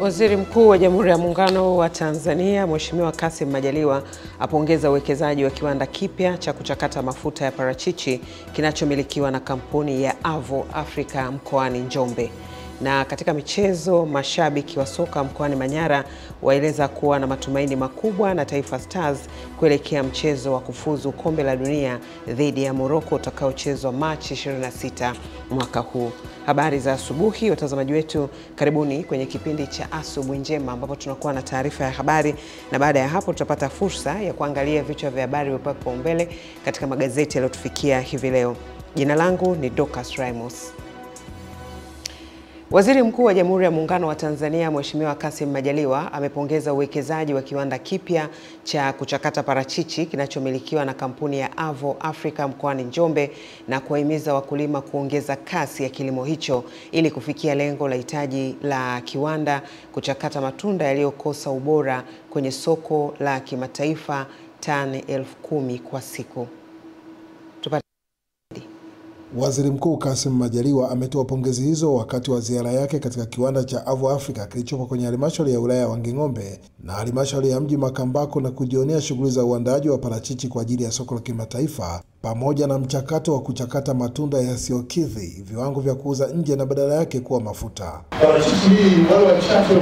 Waziri Mkuu wa Jamhuri ya Muungano wa Tanzania Mheshimiwa Kassim Majaliwa apongeza uwekezaji wa kiwanda kipya cha kuchakata mafuta ya parachichi kinachomilikiwa na kampuni ya Avo Africa mkoani Njombe. Na katika michezo, mashabiki wa soka mkoani Manyara waeleza kuwa na matumaini makubwa na Taifa Stars kuelekea mchezo wa kufuzu kombe la dunia dhidi ya Morocco utakaochezwa Machi 26 mwaka huu. Habari za asubuhi watazamaji wetu, karibuni kwenye kipindi cha Asubuhi Njema ambapo tunakuwa na taarifa ya habari, na baada ya hapo tutapata fursa ya kuangalia vichwa vya habari vilivyopangwa kipaumbele katika magazeti yaliyotufikia hivi leo. Jina langu ni Dorcas Ramos. Waziri Mkuu wa Jamhuri ya Muungano wa Tanzania Mheshimiwa Kassim Majaliwa amepongeza uwekezaji wa kiwanda kipya cha kuchakata parachichi kinachomilikiwa na kampuni ya Avo Africa mkoani Njombe na kuwahimiza wakulima kuongeza kasi ya kilimo hicho ili kufikia lengo la hitaji la kiwanda kuchakata matunda yaliyokosa ubora kwenye soko la kimataifa tani 10,000 kwa siku. Waziri Mkuu Kassim Majaliwa ametoa pongezi hizo wakati wa ziara yake katika kiwanda cha Avo Africa kilichopo kwenye halmashauri ya wilaya ya Wanging'ombe na halmashauri ya mji Makambako na kujionea shughuli za uandaaji wa parachichi kwa ajili ya soko la kimataifa pamoja na mchakato wa kuchakata matunda yasiyokidhi viwango vya kuuza nje na badala yake kuwa mafuta. Parachichi hii wale wachache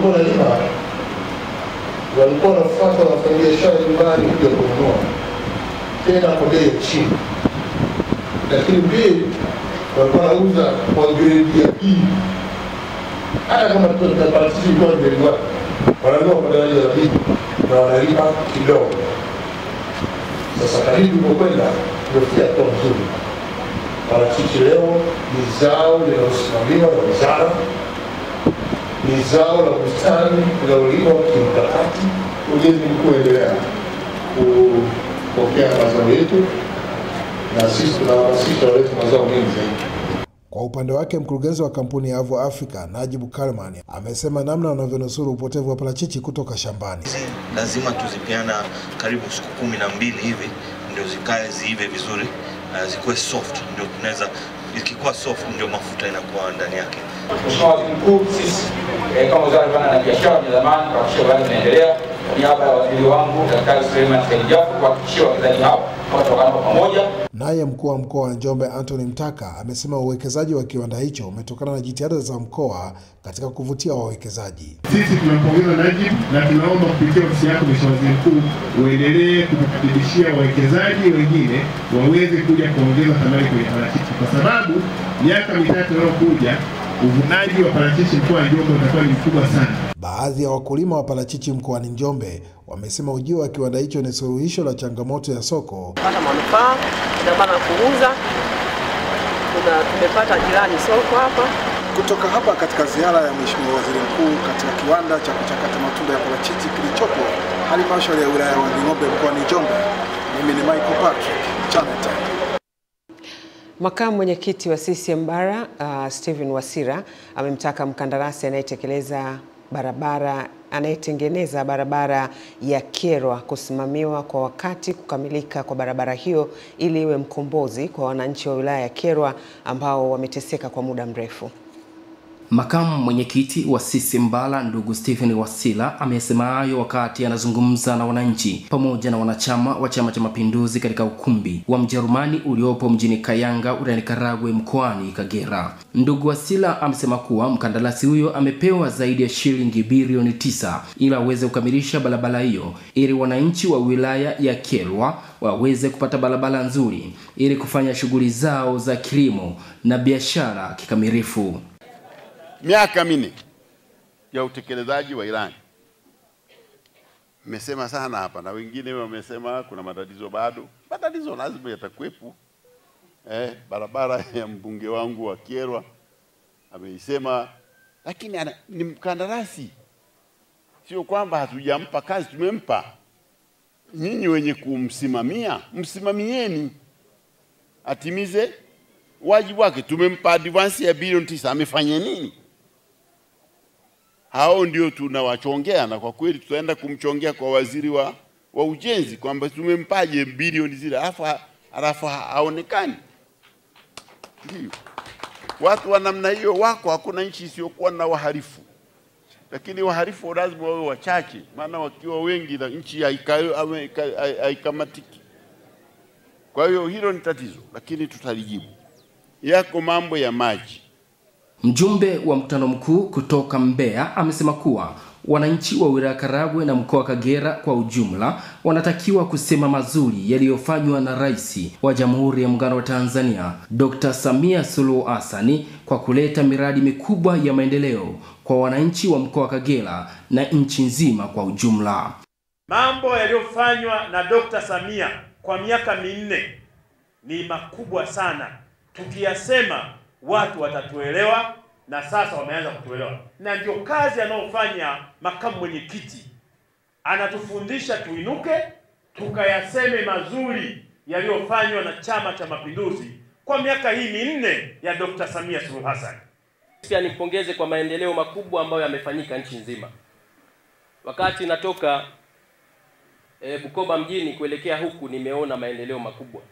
walikuwa wanafuata wafanyabiashara nyumbani kuja kununua tena kwa bei chini. Lakini bei walikuwa wanauza kwa grade ya B. Hata kama tutaparachichi kwa grade 1, wananunua kwa daraja la B na wanalipa kidogo. Sasa karibu kwenda kufikia kwa nzuri. Parachichi leo ni zao linalosimamiwa na wizara, ni zao la bustani linalolimwa kimkakati. Ujenzi mkuu endelea kupokea mazao yetu na sisi tunahamasisha walete mazao mengi zaidi. Kwa upande wake mkurugenzi wa kampuni ya Avo Africa Najibu Karmani amesema namna wanavyonusuru upotevu wa parachichi kutoka shambani. Lazima tuzipeana karibu siku 12 hivi ndio zikae ziive vizuri, zikuwe soft, ndio tunaweza, ikikuwa soft ndio mafuta inakuwa ndani yake. Mheshimiwa Waziri Mkuu, sisi kama wizara ya biashara na zamani kuhakikisha bado tunaendelea kwa niaba ya waziri wangu Daktari Suleiman Saidijafu kuhakikisha wawekezaji hao watokana pamoja. Naye mkuu wa mkoa wa Njombe Anthony Mtaka amesema uwekezaji wa kiwanda hicho umetokana na jitihada za mkoa katika kuvutia wawekezaji. Sisi tunampongeza Najib na tunaomba kupitia ofisi yako Mheshimiwa Waziri Mkuu uendelee kutukaribishia wawekezaji wengine waweze kuja kuongeza thamani kwenye parachichi, kwa sababu miaka mitatu inayokuja uvunaji wa parachichi mkoa wa Njombe utakuwa ni mkubwa sana. Baadhi ya wakulima wa parachichi mkoani Njombe wamesema ujio wa kiwanda hicho ni suluhisho la changamoto ya soko. Pata manufaa na maana kuuza, tumepata jirani soko hapa. Kutoka hapa katika ziara ya Mheshimiwa Waziri Mkuu katika kiwanda cha kuchakata matunda ya parachichi kilichopo halmashauri ya wilaya ya Wanging'ombe mkoani Njombe, mimi ni Michael Patrick, Channel 10. Makamu mwenyekiti wa CCM Bara Stephen Wasira amemtaka mkandarasi anayetengeneza barabara ya Kyerwa kusimamiwa kwa wakati kukamilika kwa barabara hiyo ili iwe mkombozi kwa wananchi wa wilaya ya Kyerwa ambao wameteseka kwa muda mrefu. Makamu mwenyekiti wa CCM Bara ndugu Stephen Wasira amesema hayo wakati anazungumza na wananchi pamoja na wanachama wa Chama cha Mapinduzi katika ukumbi wa Mjerumani uliopo mjini Kayanga wilayani Karagwe mkoani Kagera. Ndugu Wasira amesema kuwa mkandarasi huyo amepewa zaidi ya shilingi bilioni 9 ili aweze kukamilisha barabara hiyo ili wananchi wa wilaya ya Kyerwa waweze kupata barabara nzuri ili kufanya shughuli zao za kilimo na biashara kikamilifu. Miaka 4 ya utekelezaji wa ilani. Mmesema sana hapa na wengine wamesema kuna matatizo bado. Matatizo lazima yatakuwepo. Barabara ya mbunge wangu wa Kyerwa ameisema, lakini ni mkandarasi. Sio kwamba hatujampa kazi, tumempa. Nyinyi wenye kumsimamia, msimamieni atimize wajibu wake. Tumempa advance ya bilioni 9, amefanya nini? Hao ndio tunawachongea, na kwa kweli tutaenda kumchongea kwa waziri wa ujenzi kwamba tumempaje bilioni zile alafu haonekani. Ndio watu wa namna hiyo wako, hakuna nchi isiyokuwa na wahalifu. lakini wahalifu lazima wawe wachache, maana wakiwa wengi na nchi haikamatiki. Kwa hiyo hilo ni tatizo, lakini tutalijibu. Yako mambo ya maji. Mjumbe wa mkutano mkuu kutoka Mbeya amesema kuwa wananchi wa wilaya Karagwe na mkoa wa Kagera kwa ujumla wanatakiwa kusema mazuri yaliyofanywa na Rais wa Jamhuri ya Muungano wa Tanzania Dr. Samia Suluhu Hassan kwa kuleta miradi mikubwa ya maendeleo kwa wananchi wa mkoa wa Kagera na nchi nzima kwa ujumla. Mambo yaliyofanywa na Dr. Samia kwa miaka 4 ni makubwa sana. Tukiyasema watu watatuelewa, na sasa wameanza kutuelewa. Na ndio kazi anayofanya makamu mwenyekiti. Anatufundisha tuinuke, tukayaseme mazuri yaliyofanywa na Chama cha Mapinduzi kwa miaka hii 4 ya Dr. Samia Suluhu Hassan. Pia nipongeze kwa maendeleo makubwa ambayo yamefanyika nchi nzima. Wakati natoka Bukoba mjini kuelekea huku nimeona maendeleo makubwa.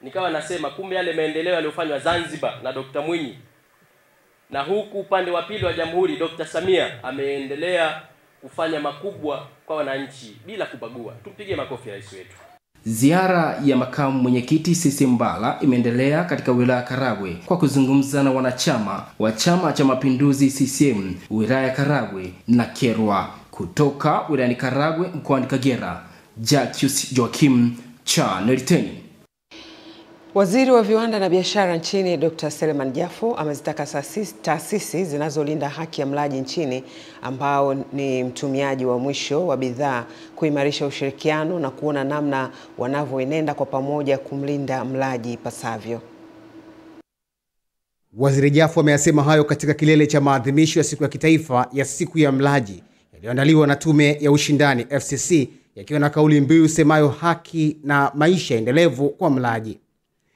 Nikawa nasema kumbe yale maendeleo yaliyofanywa Zanzibar na Dr. Mwinyi, na huku upande wa pili wa Jamhuri Dr. Samia ameendelea kufanya makubwa kwa wananchi bila kubagua. Tupige makofi rais wetu. Ziara ya makamu mwenyekiti CCM Mbala imeendelea katika wilaya Karagwe kwa kuzungumza na wanachama wa Chama cha Mapinduzi CCM wilaya Karagwe na Kyerwa. Kutoka wilayani Karagwe mkoani Kagera, Jacques Joachim, Channel 10. Waziri wa Viwanda na Biashara nchini Dr. Seleman Jafo amezitaka taasisi zinazolinda haki ya mlaji nchini ambao ni mtumiaji wa mwisho wa bidhaa kuimarisha ushirikiano na kuona namna wanavyoenenda kwa pamoja kumlinda mlaji ipasavyo. Waziri Jafo ameyasema hayo katika kilele cha maadhimisho ya siku ya kitaifa ya siku ya mlaji yaliyoandaliwa na Tume ya Ushindani FCC, yakiwa na kauli mbiu semayo haki na maisha endelevu kwa mlaji.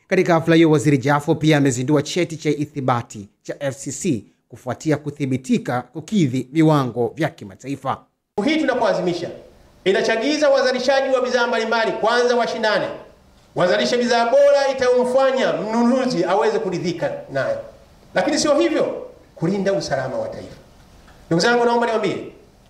Katika hafla hiyo, Waziri Jafo pia amezindua cheti cha ithibati cha FCC kufuatia kuthibitika kukidhi viwango vya kimataifa. Hii tunapoazimisha inachagiza wazalishaji wa bidhaa mbalimbali kwanza washindane, wazalishe bidhaa bora itamfanya mnunuzi aweze kuridhika nayo. Lakini sio hivyo, kulinda usalama wa taifa. Ndugu zangu, naomba niwaambie,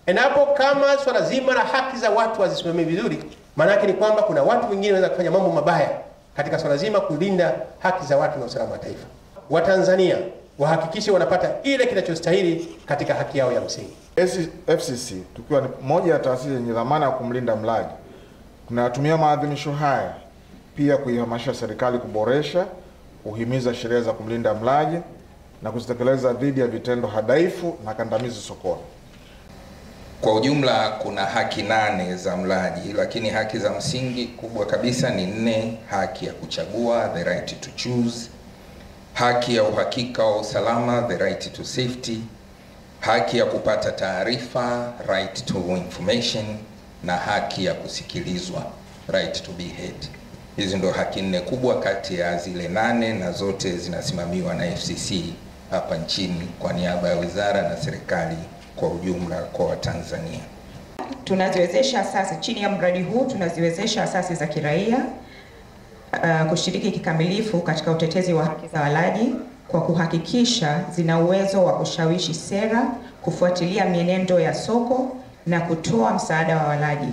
endapo kama swala zima la haki za watu hazisimamiwi vizuri, maana yake ni kwamba kuna watu wengine wanaweza kufanya mambo mabaya katika swala zima kulinda haki za watu na usalama wa taifa. Watanzania wahakikishe wanapata ile kinachostahili katika haki yao ya msingi. FCC tukiwa ni moja ya taasisi yenye dhamana ya kumlinda mlaji, tunatumia maadhimisho haya pia kuihamasisha serikali kuboresha, kuhimiza sheria za kumlinda mlaji na kuzitekeleza dhidi ya vitendo hadaifu na kandamizi sokoni. Kwa ujumla kuna haki 8 za mlaji, lakini haki za msingi kubwa kabisa ni 4. Haki ya kuchagua, the right to choose; haki ya uhakika wa usalama, the right to safety; haki ya kupata taarifa, right to information; na haki ya kusikilizwa, right to be heard. Hizi ndio haki 4 kubwa kati ya zile 8, na zote zinasimamiwa na FCC hapa nchini kwa niaba ya wizara na serikali kwa ujumla kwa Watanzania. Tunaziwezesha asasi chini ya mradi huu, tunaziwezesha asasi za kiraia kushiriki kikamilifu katika utetezi wa haki za walaji kwa kuhakikisha zina uwezo wa kushawishi sera, kufuatilia mienendo ya soko na kutoa msaada wa walaji.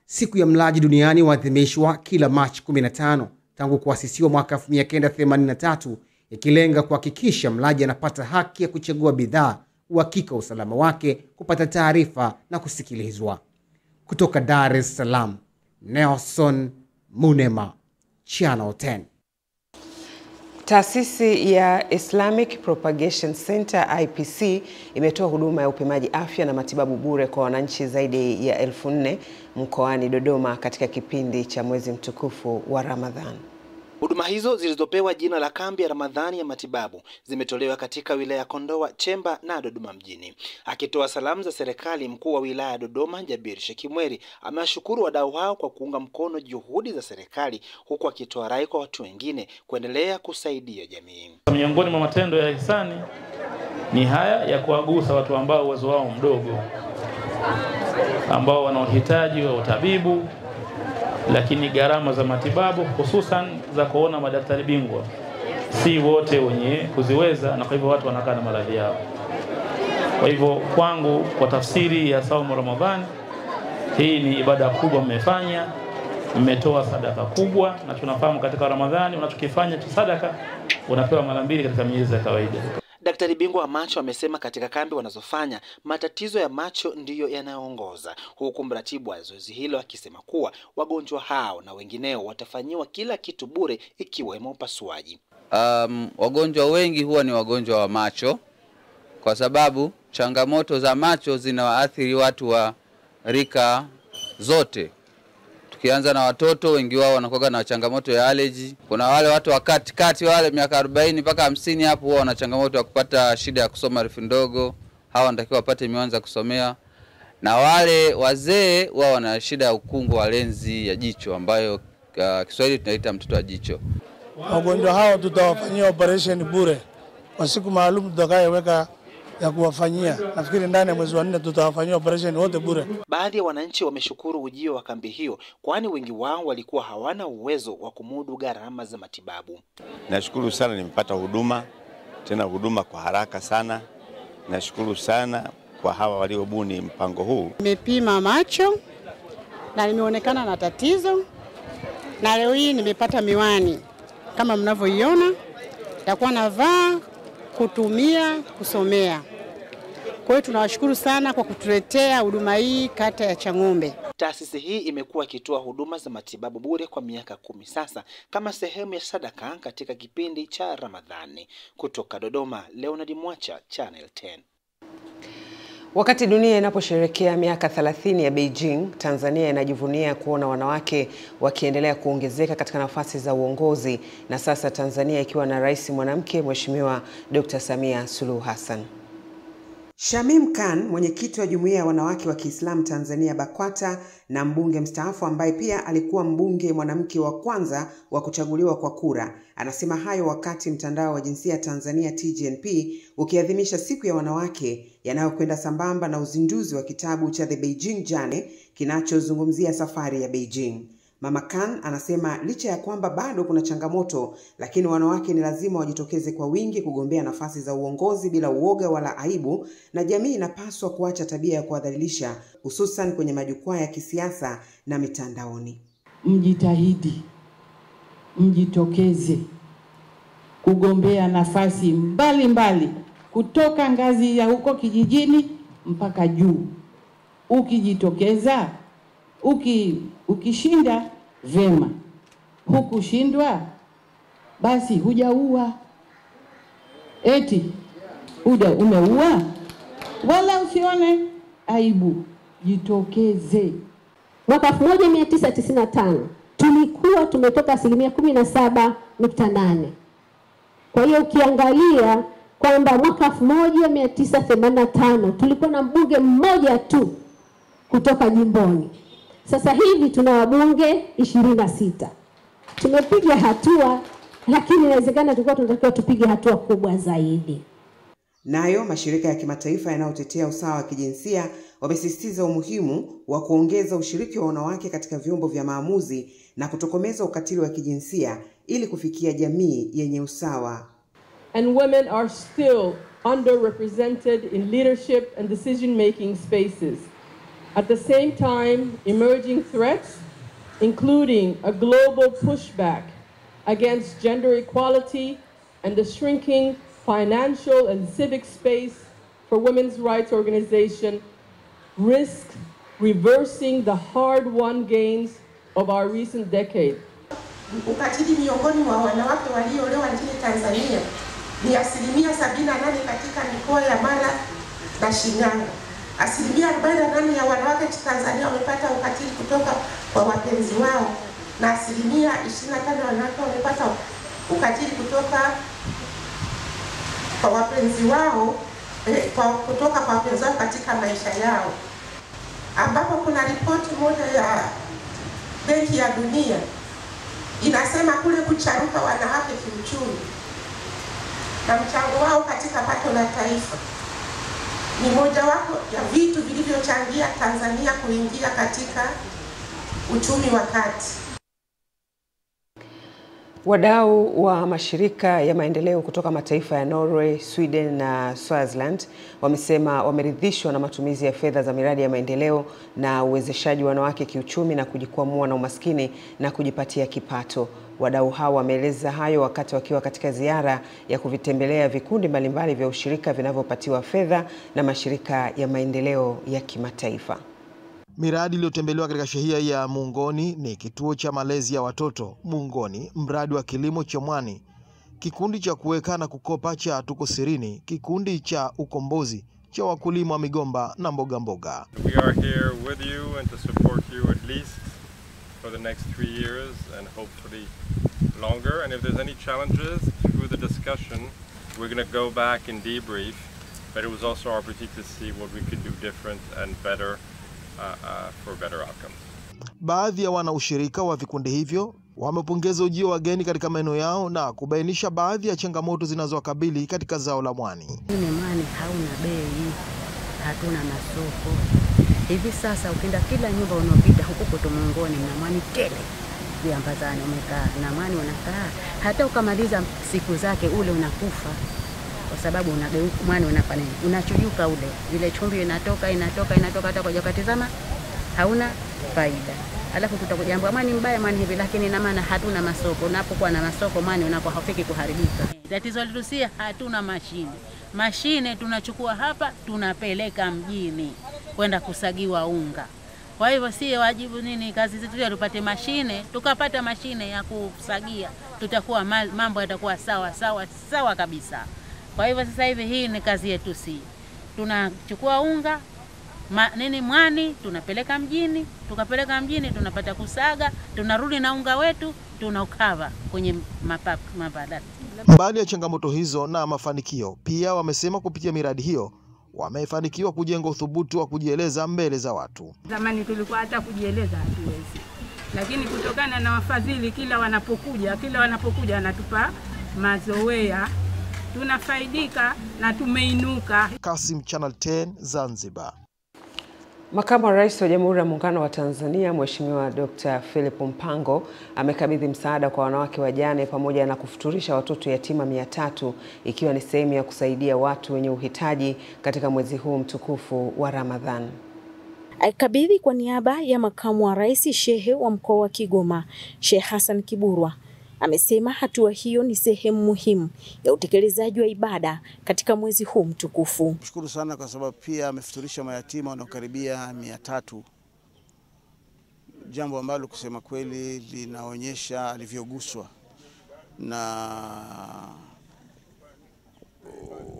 Siku ya mlaji duniani huadhimishwa kila Machi 15 tangu kuasisiwa mwaka 1983, ikilenga kuhakikisha mlaji anapata haki ya kuchagua bidhaa, uhakika wa usalama wake, kupata taarifa na kusikilizwa. Kutoka Dar es Salaam, Nelson Munema, Channel 10. Taasisi ya Islamic Propagation Center IPC imetoa huduma ya upimaji afya na matibabu bure kwa wananchi zaidi ya 4,000 mkoani Dodoma katika kipindi cha mwezi mtukufu wa Ramadhani. Huduma hizo zilizopewa jina la kambi ya Ramadhani ya matibabu zimetolewa katika wilaya Kondoa, Chemba na Dodoma mjini. Akitoa salamu za serikali, mkuu wa wilaya ya Dodoma Jabir Shekimweri amewashukuru wadau hao kwa kuunga mkono juhudi za serikali, huku akitoa rai kwa watu wengine kuendelea kusaidia jamii. Miongoni mwa matendo ya ihsani ni haya ya kuwagusa watu ambao uwezo wao mdogo, ambao wana uhitaji wa utabibu, lakini gharama za matibabu hususan za kuona madaktari bingwa si wote wenye kuziweza, na kwa hivyo watu wanakaa na maradhi yao. Kwa hivyo kwangu, kwa tafsiri ya saumu Ramadhani, hii ni ibada kubwa mmefanya, mmetoa sadaka kubwa, na tunafahamu katika Ramadhani unachokifanya cha sadaka unapewa mara mbili katika miezi ya kawaida. Daktari bingwa wa macho amesema katika kambi wanazofanya matatizo ya macho ndiyo yanayoongoza, huku mratibu wa zoezi hilo akisema kuwa wagonjwa hao na wengineo watafanyiwa kila kitu bure ikiwemo upasuaji. Wagonjwa wengi huwa ni wagonjwa wa macho kwa sababu changamoto za macho zinawaathiri watu wa rika zote. Tukianza na watoto, wengi wao wanakuwa na changamoto ya allergy. Kuna wale watu wa kati wale miaka 40 mpaka 50 hapo huwa wana changamoto ya kupata shida ya kusoma herufi ndogo. Hawa wanatakiwa wapate miwani za kusomea. Na wale wazee wao wana shida ya ukungu wa lenzi ya jicho ambayo Kiswahili tunaita mtoto wa jicho. Wagonjwa hao tutawafanyia operation bure kwa siku maalum tutakayoweka ya kuwafanyia. Nafikiri ndani ya mwezi wa 4 tutawafanyia operation wote bure. Baadhi ya wananchi wameshukuru ujio wa kambi hiyo, kwani wengi wao walikuwa hawana uwezo wa kumudu gharama za matibabu. Nashukuru sana nimepata huduma, tena huduma kwa haraka sana. Nashukuru sana kwa hawa waliobuni mpango huu. Nimepima macho na nimeonekana na tatizo, na leo hii nimepata miwani kama mnavyoiona, nitakuwa navaa kutumia kusomea. Kwa hiyo tunawashukuru sana kwa kutuletea huduma hii kata ya Chang'ombe. Taasisi hii imekuwa ikitoa huduma za matibabu bure kwa miaka 10 sasa kama sehemu ya sadaka katika kipindi cha Ramadhani. Kutoka Dodoma, Leonard Mwacha, Channel 10. Wakati dunia inaposherehekea miaka 30 ya Beijing, Tanzania inajivunia kuona wanawake wakiendelea kuongezeka katika nafasi za uongozi, na sasa Tanzania ikiwa na rais mwanamke Mheshimiwa Dr. Samia Suluhu Hassan. Shamim Khan, mwenyekiti wa Jumuiya ya Wanawake wa Kiislamu Tanzania BAKWATA na mbunge mstaafu ambaye pia alikuwa mbunge mwanamke wa kwanza wa kuchaguliwa kwa kura, anasema hayo wakati mtandao wa jinsia Tanzania TGNP ukiadhimisha siku ya wanawake, yanayokwenda sambamba na uzinduzi wa kitabu cha The Beijing Journey kinachozungumzia safari ya Beijing. Mama Khan anasema licha ya kwamba bado kuna changamoto, lakini wanawake ni lazima wajitokeze kwa wingi kugombea nafasi za uongozi bila uoga wala aibu, na jamii inapaswa kuacha tabia ya kuadhalilisha, hususan kwenye majukwaa ya kisiasa na mitandaoni. Mjitahidi, mjitokeze kugombea nafasi mbalimbali kutoka ngazi ya huko kijijini mpaka juu. Ukijitokeza, ukishinda vema, hukushindwa basi hujaua. Eti umeua, wala usione aibu, jitokeze. Mwaka 1995 tulikuwa tumetoka 17.8. Kwa hiyo ukiangalia kwamba mwaka 1985 tulikuwa na mbunge mmoja tu kutoka jimboni. Sasa hivi tuna wabunge 26. Tumepiga hatua, lakini inawezekana tulikuwa tunatakiwa tupige hatua kubwa zaidi. Nayo mashirika ya kimataifa yanayotetea usawa wa kijinsia wamesisitiza umuhimu wa kuongeza ushiriki wa wanawake katika vyombo vya maamuzi na kutokomeza ukatili wa kijinsia ili kufikia jamii yenye usawa. And women are still underrepresented in leadership and decision-making spaces. At the same time, emerging threats, including a global pushback against gender equality and the shrinking financial and civic space for women's rights organizations, risk reversing the hard-won gains of our recent decade. Ukatili miongoni mwa wanawake walioolewa nchini Tanzania ni 78% katika mikoa ya Mara na Shinyanga. 48% ya wanawake Tanzania wamepata ukatili kutoka kwa wapenzi wao, na 25% wanawake wamepata ukatili kutoka kwa wapenzi wao katika maisha yao. Ambapo kuna ripoti moja ya Benki ya Dunia inasema kule kucharuka wanawake kiuchumi na mchango wao katika pato la taifa ni mojawapo ya vitu vilivyochangia Tanzania kuingia katika uchumi wa kati. Wadau wa mashirika ya maendeleo kutoka mataifa ya Norway, Sweden na Swaziland wamesema wameridhishwa na matumizi ya fedha za miradi ya maendeleo na uwezeshaji wanawake kiuchumi na kujikwamua na umaskini na kujipatia kipato. Wadau hao wameeleza hayo wakati wakiwa katika ziara ya kuvitembelea vikundi mbalimbali vya ushirika vinavyopatiwa fedha na mashirika ya maendeleo ya kimataifa. Miradi iliyotembelewa katika shehia ya Mungoni ni kituo cha malezi ya watoto Mungoni, mradi wa kilimo cha mwani, kikundi cha kuweka na kukopa cha Tuko Sirini, kikundi cha ukombozi cha wakulima wa migomba na mboga mboga. We are here with you and to support you at least for the next 3 years and hopefully longer. And if there's any challenges through the discussion, we're going to go back and debrief. But it was also our opportunity to see what we can do different and better for better outcomes. Baadhi ya wanaushirika wa vikundi hivyo wamepongeza ujio wageni katika maeneo yao na kubainisha baadhi ya changamoto zinazowakabili katika zao la mwani. Mwani hauna bei, hatuna masoko. Hivi sasa ukienda kila nyumba unapita huko kwetu Mungoni na mwani tele. Viambazani umekaa na mwani unakaa, hata ukamaliza siku zake ule unakufa. Kwa sababu unageuka mwani unafanya unachuyuka ule, ile chumvi inatoka hata kwa ukatizama hauna faida. Alafu tutakuja mwani mbaya mwani hivi, lakini ina maana hatuna masoko. Unapokuwa na masoko mwani unakuwa hafiki kuharibika. Tatizo letu hatuna mashine. Mashine tunachukua hapa tunapeleka mjini kwenda kusagiwa unga. Kwa hivyo si wajibu nini kazi zetu ya tupate mashine, tukapata mashine ya kusagia, tutakuwa mambo yatakuwa sawa kabisa. Kwa hivyo sasa hivi hii ni kazi yetu tunachukua unga mwani tunapeleka mjini, tukapeleka mjini tunapata kusaga, tunarudi na unga wetu tunaukava kwenye mabadala. Mbali ya changamoto hizo na mafanikio, pia wamesema kupitia miradi hiyo wamefanikiwa kujenga uthubutu wa kujieleza mbele za watu. Zamani tulikuwa hata kujieleza hatuwezi, lakini kutokana na wafadhili kila wanapokuja wanatupa mazoea, tunafaidika na tumeinuka. Kasim, Channel 10, Zanzibar. Makamu wa Rais wa Jamhuri ya Muungano wa Tanzania Mheshimiwa Dr. Philip Mpango amekabidhi msaada kwa wanawake wajane pamoja na kufuturisha watoto yatima 300 ikiwa ni sehemu ya kusaidia watu wenye uhitaji katika mwezi huu mtukufu wa Ramadhan. Akabidhi kwa niaba ya Makamu wa Rais Shehe wa mkoa wa Kigoma, Sheikh Hassan Kiburwa, amesema hatua hiyo ni sehemu muhimu ya utekelezaji wa ibada katika mwezi huu mtukufu. Mshukuru sana kwa sababu pia amefuturisha mayatima wanaokaribia 300. Jambo ambalo kusema kweli linaonyesha alivyoguswa na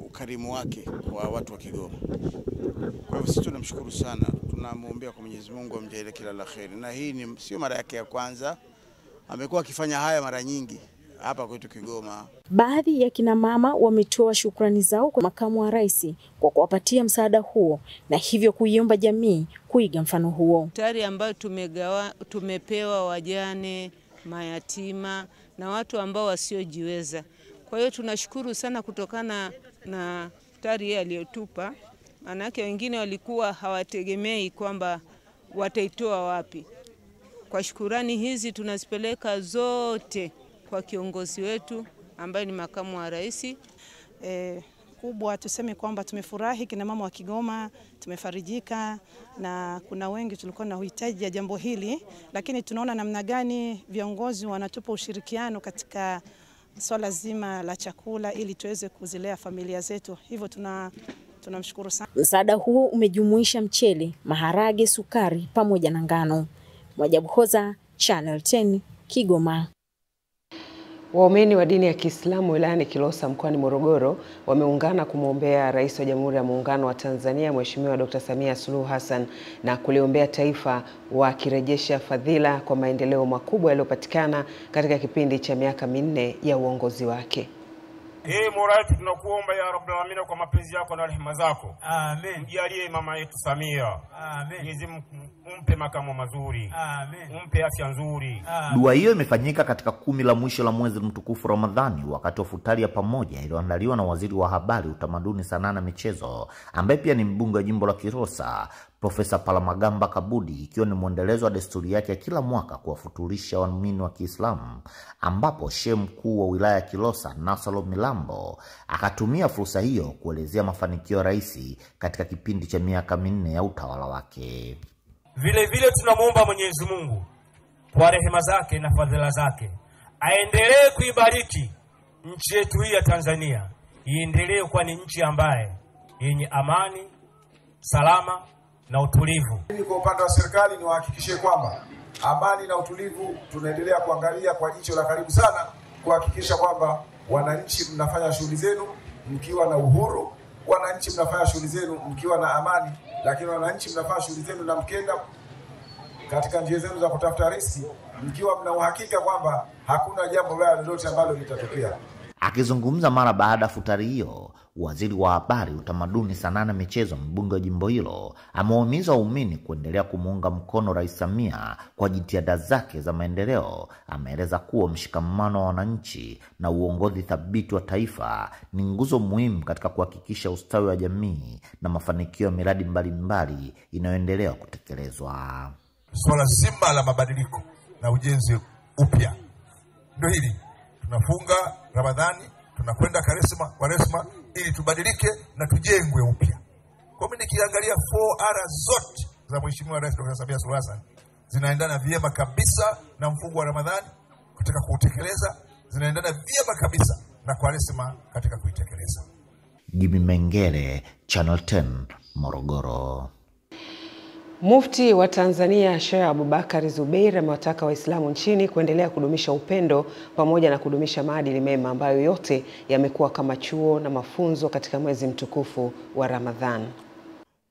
ukarimu wake kwa watu wa Kigoma. Kwa hivyo sisi tunamshukuru sana, tunamuombea kwa Mwenyezi Mungu amjalie kila la kheri. Na hii sio mara yake ya kwanza. Amekuwa akifanya haya mara nyingi hapa kwetu Kigoma. Baadhi ya kina mama wametoa shukrani zao kwa Makamu wa Rais kwa kuwapatia msaada huo na hivyo kuiomba jamii kuiga mfano huo. Tari ambayo tumepewa wajane, mayatima na watu ambao wasiojiweza. Kwa hiyo tunashukuru sana kutokana na tari aliyotupa. Manake wengine walikuwa hawategemei kwamba wataitoa wapi. Kwa shukurani hizi tunazipeleka zote kwa kiongozi wetu ambaye ni Makamu wa Rais. Kubwa tuseme kwamba tumefurahi kina mama wa Kigoma, tumefarijika na kuna wengi tulikuwa na uhitaji ya jambo hili, lakini tunaona namna gani viongozi wanatupa ushirikiano katika swala zima la chakula ili tuweze kuzilea familia zetu. Hivyo tunamshukuru sana. Msaada huo umejumuisha mchele, maharage, sukari pamoja na ngano. Mwajabu Hoza, Channel 10, Kigoma. Waumini wa dini ya Kiislamu wilayani Kilosa mkoani Morogoro wameungana kumwombea Rais wa Jamhuri ya Muungano wa Tanzania Mheshimiwa Dr. Samia Suluhu Hassan na kuliombea taifa wakirejesha fadhila kwa maendeleo makubwa yaliyopatikana katika kipindi cha miaka 4 ya uongozi wake. Mola wetu tunakuomba ya Rabbul Alamin kwa mapenzi yako na rehema zako. Amen. Mjalie mama yetu Samia. Amen. Mwenyezi Mungu umpe makamo mazuri. Amen. Umpe afya nzuri. Dua hiyo imefanyika katika 10 la mwisho la mwezi mtukufu Ramadhani wakati wa futari ya pamoja iliyoandaliwa na Waziri wa Habari, Utamaduni, Sanaa na Michezo ambaye pia ni mbunge wa jimbo la Kilosa Profesa Palamagamba Kabudi, ikiwa ni mwendelezo wa desturi yake ya kila mwaka kuwafuturisha waumini wa Kiislamu, ambapo Shehe mkuu wa wilaya ya Kilosa Nasolo Milambo akatumia fursa hiyo kuelezea mafanikio ya rais katika kipindi cha miaka 4 ya utawala wake. Vile vile tunamuomba Mwenyezi Mungu kwa rehema zake na fadhila zake aendelee kuibariki nchi yetu hii ya Tanzania, iendelee kuwa ni nchi ambaye yenye amani, salama na utulivu. Kwa upande wa serikali ni wahakikishe kwamba amani na utulivu tunaendelea kuangalia kwa jicho la karibu sana, kuhakikisha kwamba wananchi mnafanya shughuli zenu mkiwa na uhuru, wananchi mnafanya shughuli zenu mkiwa na amani, lakini wananchi mnafanya shughuli zenu na mkenda katika njia zenu za kutafuta riziki mkiwa mna uhakika kwamba hakuna jambo baya lolote ambalo litatokea. Akizungumza mara baada ya futari hiyo, waziri wa habari, utamaduni, sanaa na michezo, mbunge wa jimbo hilo, amewahimiza waumini kuendelea kumuunga mkono Rais Samia kwa jitihada zake za maendeleo. Ameeleza kuwa mshikamano wa wananchi na uongozi thabiti wa taifa ni nguzo muhimu katika kuhakikisha ustawi wa jamii na mafanikio ya miradi mbalimbali inayoendelea kutekelezwa. Swala zima la mabadiliko na ujenzi upya ndio hili. Tunafunga Ramadhani, tunakwenda Kwaresma ili tubadilike na tujengwe upya. Kwa mimi nikiangalia 4R zote za Mheshimiwa Rais Dr. Samia Suluhu Hassan zinaendana vyema kabisa na mfungo wa Ramadhani katika kuutekeleza, zinaendana vyema kabisa na Kwaresma katika kuitekeleza. Jimmy Mengere, Channel 10, Morogoro. Mufti wa Tanzania Sheikh Abubakar Zubeir amewataka Waislamu nchini kuendelea kudumisha upendo pamoja na kudumisha maadili mema ambayo yote yamekuwa kama chuo na mafunzo katika mwezi mtukufu wa Ramadhan.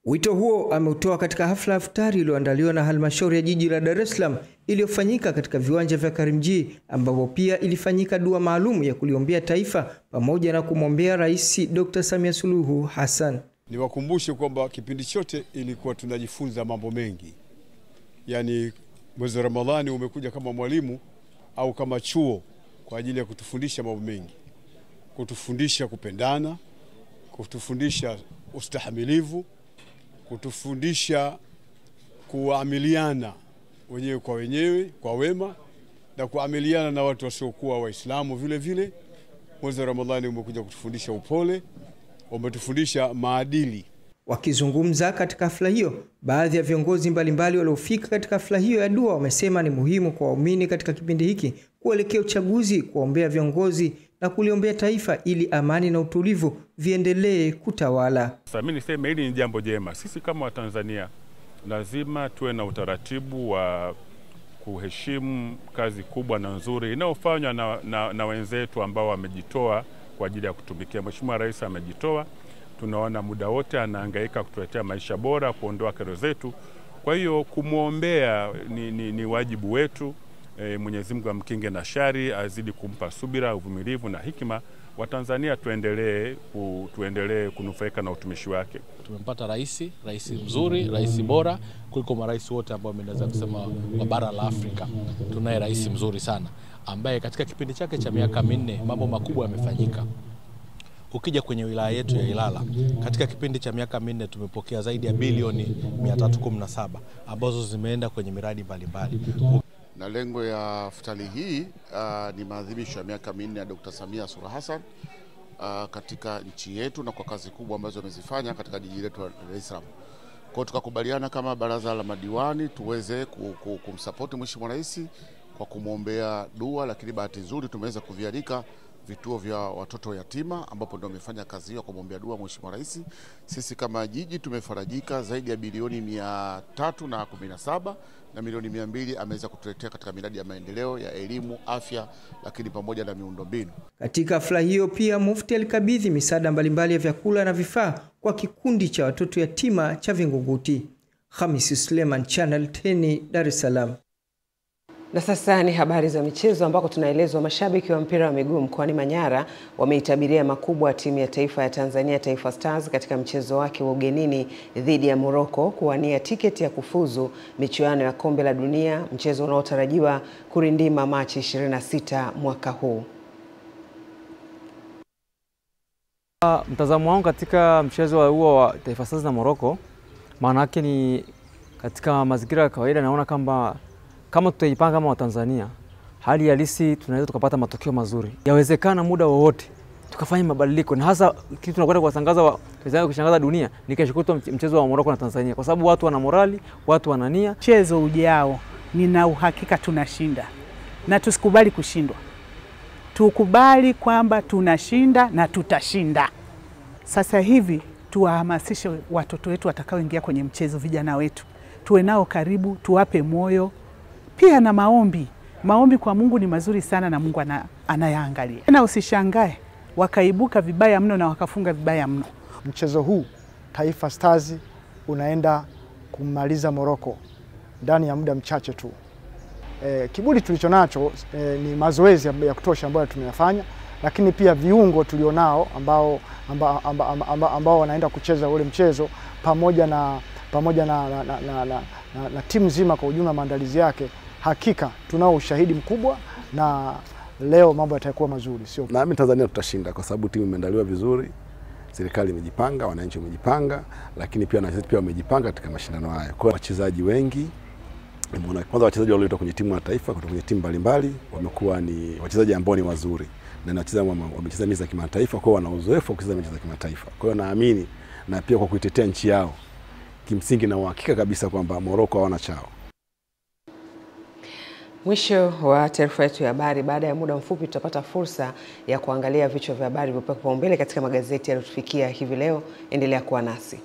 Wito huo ameutoa katika hafla ya iftari iliyoandaliwa na halmashauri ya jiji la Dar es Salaam iliyofanyika katika viwanja vya Karimjee, ambapo pia ilifanyika dua maalum ya kuliombea taifa pamoja na kumwombea Rais Dr. Samia Suluhu Hassan. Niwakumbushe kwamba kipindi chote ilikuwa tunajifunza mambo mengi. Yaani mwezi wa Ramadhani umekuja kama mwalimu au kama chuo kwa ajili ya kutufundisha mambo mengi. Kutufundisha kupendana, kutufundisha ustahimilivu, kutufundisha kuamiliana wenyewe kwa wenyewe kwa wema na kuamiliana na watu wasiokuwa Waislamu vile vile. Mwezi wa Ramadhani umekuja kutufundisha upole, umetufundisha maadili. Wakizungumza katika hafla hiyo, baadhi ya viongozi mbalimbali waliofika katika hafla hiyo ya dua wamesema ni muhimu kwa waumini katika kipindi hiki kuelekea uchaguzi kuombea viongozi na kuliombea taifa ili amani na utulivu viendelee kutawala. Sasa mimi niseme hili ni jambo jema. Sisi kama Watanzania lazima tuwe na utaratibu wa kuheshimu kazi kubwa na nzuri inayofanywa na wenzetu ambao wamejitoa kwa ajili ya kutumikia. Mheshimiwa Rais amejitoa, tunaona muda wote anahangaika kutuletea maisha bora, kuondoa kero zetu. Kwa hiyo kumuombea ni wajibu wetu. Mwenyezi Mungu amkinge na shari, azidi kumpa subira, uvumilivu na hikima. Watanzania tuendelee kunufaika na utumishi wake. Tumempata rais mzuri, rais bora kuliko marais wote ambao mnaweza kusema wa bara la Afrika. Tunaye rais mzuri sana ambaye katika kipindi chake cha miaka 4 mambo makubwa yamefanyika. Ukija kwenye wilaya yetu ya Ilala, katika kipindi cha miaka 4 tumepokea zaidi ya bilioni 317 ambazo zimeenda kwenye miradi mbalimbali. Na lengo ya iftari hii ni maadhimisho ya miaka 4 ya Dr. Samia Suluhu Hassan katika nchi yetu na kwa kazi kubwa ambazo amezifanya katika jiji letu la Dar es Salaam. Kwa tukakubaliana kama baraza la madiwani tuweze kumsupport Mheshimiwa Rais kwa kumwombea dua, lakini bahati nzuri tumeweza kuvialika vituo vya watoto yatima ambapo ndio wamefanya kazi hiyo kumwombea dua Mheshimiwa Rais. Sisi kama jiji tumefarajika zaidi ya bilioni 317 na milioni 200 ameweza kutuletea katika miradi ya maendeleo ya elimu, afya, lakini pamoja na miundombinu. Katika hafla hiyo pia Mufti alikabidhi misaada mbalimbali ya vyakula na vifaa kwa kikundi cha watoto yatima cha Vingunguti. Hamisi Suleiman, Channel 10, Dar es Salaam. Na sasa ni habari za michezo ambako tunaelezwa mashabiki wa mpira wa miguu mkoani Manyara wameitabiria makubwa timu ya taifa ya Tanzania Taifa Stars katika mchezo wake wa ugenini dhidi ya Morocco kuwania tiketi ya kufuzu michuano ya Kombe la Dunia, mchezo unaotarajiwa kurindima Machi 26 mwaka huu. Mtazamo wangu katika mchezo huo wa Taifa Stars na Morocco, Maana yake ni katika mazingira ya kawaida naona kama tutajipanga kama Watanzania, hali halisi tunaweza tukapata matokeo mazuri. Yawezekana muda wowote tukafanya mabadiliko, na hasa kitu tunakwenda kushangaza dunia ni kesho kutwa mchezo wa Morocco na Tanzania, kwa sababu watu wana morali, watu wana nia. Mchezo ujao nina uhakika tunashinda, na tusikubali kushindwa. Tukubali kwamba tunashinda na tutashinda. Sasa hivi tuwahamasishe watoto wetu watakaoingia kwenye mchezo, vijana wetu, tuwe nao karibu, tuwape moyo pia na maombi. Maombi kwa Mungu ni mazuri sana na Mungu anayaangalia. Na usishangae wakaibuka vibaya mno na wakafunga vibaya mno. Mchezo huu Taifa Stars unaenda kumaliza Morocco ndani ya muda mchache tu. Kiburi tulichonacho ni mazoezi ya kutosha ambayo tumeyafanya, lakini pia viungo tulionao ambao wanaenda kucheza ule mchezo pamoja na timu nzima kwa ujumla, maandalizi yake, hakika tunao ushahidi mkubwa na leo mambo yatakuwa mazuri. Sio na mimi Tanzania tutashinda kwa sababu timu imeandaliwa vizuri, serikali imejipanga, wananchi wamejipanga, lakini pia na sisi pia wamejipanga katika mashindano haya. Kwa wachezaji wengi, kwanza wachezaji waliotoka kwenye timu ya taifa, kutoka kwenye timu mbalimbali, wamekuwa ni wachezaji ambao ni wazuri na wamecheza mechi za kimataifa, kwa wana uzoefu wa kucheza mechi za kimataifa. Kwa hiyo naamini na pia kwa kuitetea nchi yao, kimsingi na uhakika kabisa kwamba Morocco hawana chao. Mwisho wa taarifa yetu ya habari. Baada ya muda mfupi tutapata fursa ya kuangalia vichwa vya habari vilivyopangwa mbele katika magazeti yaliyotufikia hivi leo. Endelea kuwa nasi.